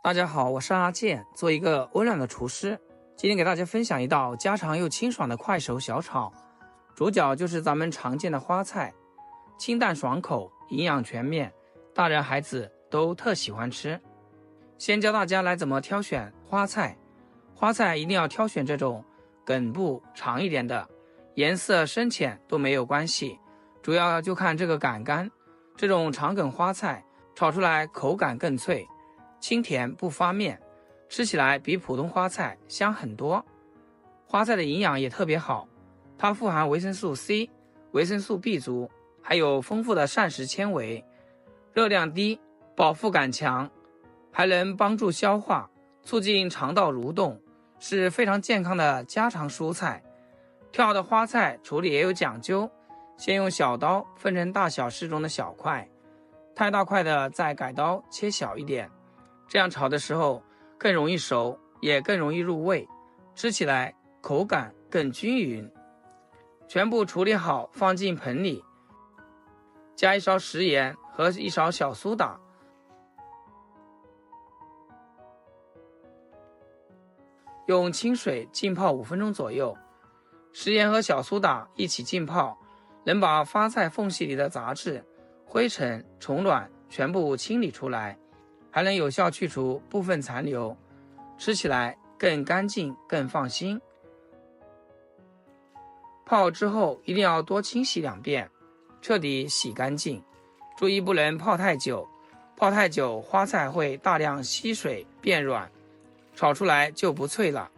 大家好，我是阿健，做一个温暖的厨师。今天给大家分享一道家常又清爽的快手小炒，主角就是咱们常见的花菜，清淡爽口，营养全面，大人孩子都特喜欢吃。先教大家来怎么挑选花菜。花菜一定要挑选这种梗部长一点的，颜色深浅都没有关系，主要就看这个杆干。这种长梗花菜炒出来口感更脆，清甜不发面，吃起来比普通花菜香很多。花菜的营养也特别好，它富含维生素 C、维生素 B 族，还有丰富的膳食纤维，热量低，饱腹感强，还能帮助消化，促进肠道蠕动，是非常健康的家常蔬菜。挑好的花菜处理也有讲究，先用小刀分成大小适中的小块，太大块的再改刀切小一点，这样炒的时候更容易熟，也更容易入味，吃起来口感更均匀。全部处理好放进盆里，加一勺食盐和一勺小苏打，用清水浸泡5分钟左右，食盐和小苏打一起浸泡，能把花菜缝隙里的杂质、灰尘、虫卵全部清理出来，还能有效去除部分残留，吃起来更干净更放心。泡好之后一定要多清洗2遍，彻底洗干净，注意不能泡太久，泡太久花菜会大量吸水变软，炒出来就不脆了，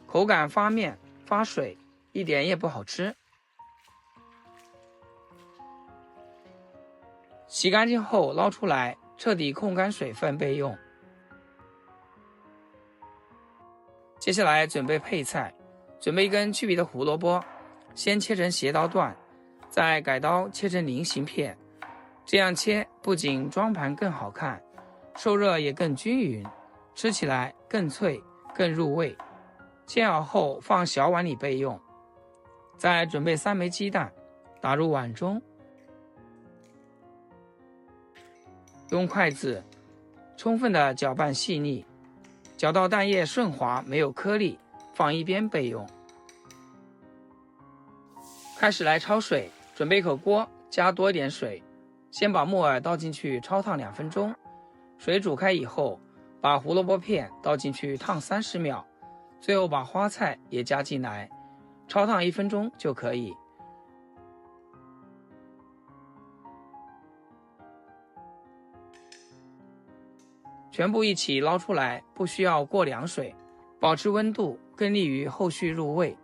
口感发面发水，一点也不好吃。洗干净后捞出来，彻底控干水分备用。接下来准备配菜，准备一根去皮的胡萝卜，先切成斜刀段，再改刀切成菱形片，这样切不仅装盘更好看，受热也更均匀，吃起来更脆更入味。切好后放小碗里备用。再准备3枚鸡蛋，打入碗中，用筷子充分的搅拌细腻，搅到蛋液顺滑没有颗粒，放一边备用。开始来焯水，准备一口锅，加多一点水，先把木耳倒进去焯烫2分钟，水煮开以后，把胡萝卜片倒进去烫30秒，最后把花菜也加进来，焯烫1分钟就可以。全部一起捞出来，不需要过凉水，保持温度更利于后续入味。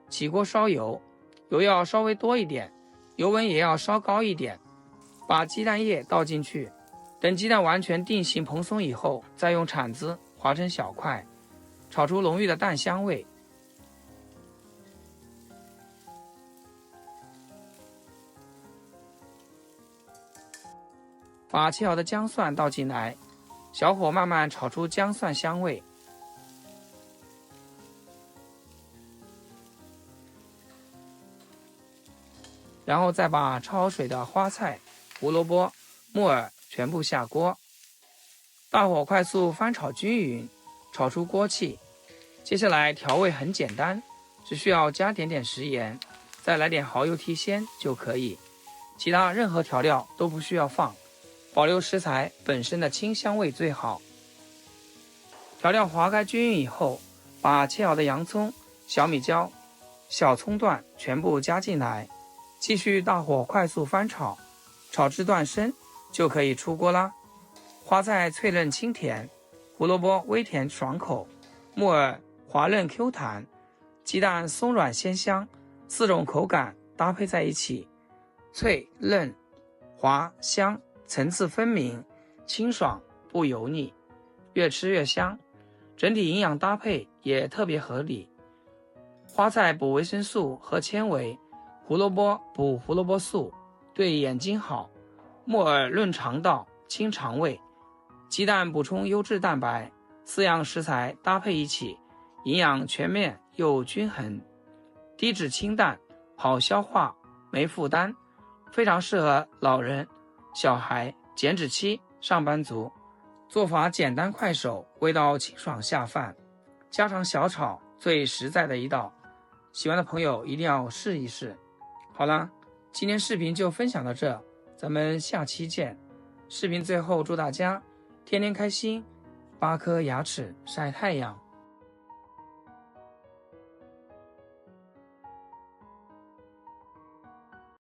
起锅烧油，油要稍微多一点，油温也要稍高一点，把鸡蛋液倒进去，等鸡蛋完全定型蓬松以后，再用铲子划成小块，炒出浓郁的蛋香味。把切好的姜蒜倒进来，小火慢慢炒出姜蒜香味。然后再把焯好水的花菜、胡萝卜、木耳全部下锅，大火快速翻炒均匀，炒出锅气。接下来调味很简单，只需要加点食盐，再来点蚝油提鲜就可以，其他任何调料都不需要放，保留食材本身的清香味最好。调料划开均匀以后，把切好的洋葱、小米椒、小葱段全部加进来，继续大火快速翻炒，炒至断生就可以出锅啦。花菜脆嫩清甜，胡萝卜微甜爽口，木耳滑嫩 Q 弹，鸡蛋松软鲜香，4种口感搭配在一起，脆嫩滑香，层次分明，清爽不油腻，越吃越香，整体营养搭配也特别合理。花菜补维生素和纤维，胡萝卜补胡萝卜素，对眼睛好，木耳润肠道清肠胃，鸡蛋补充优质蛋白，4样食材搭配一起，营养全面又均衡，低脂清淡，好消化，没负担，非常适合老人、小孩、减脂期上班族，做法简单快手，味道清爽下饭，家常小炒最实在的一道，喜欢的朋友一定要试一试。好了，今天视频就分享到这，咱们下期见。视频最后祝大家天天开心，8颗牙齿晒太阳。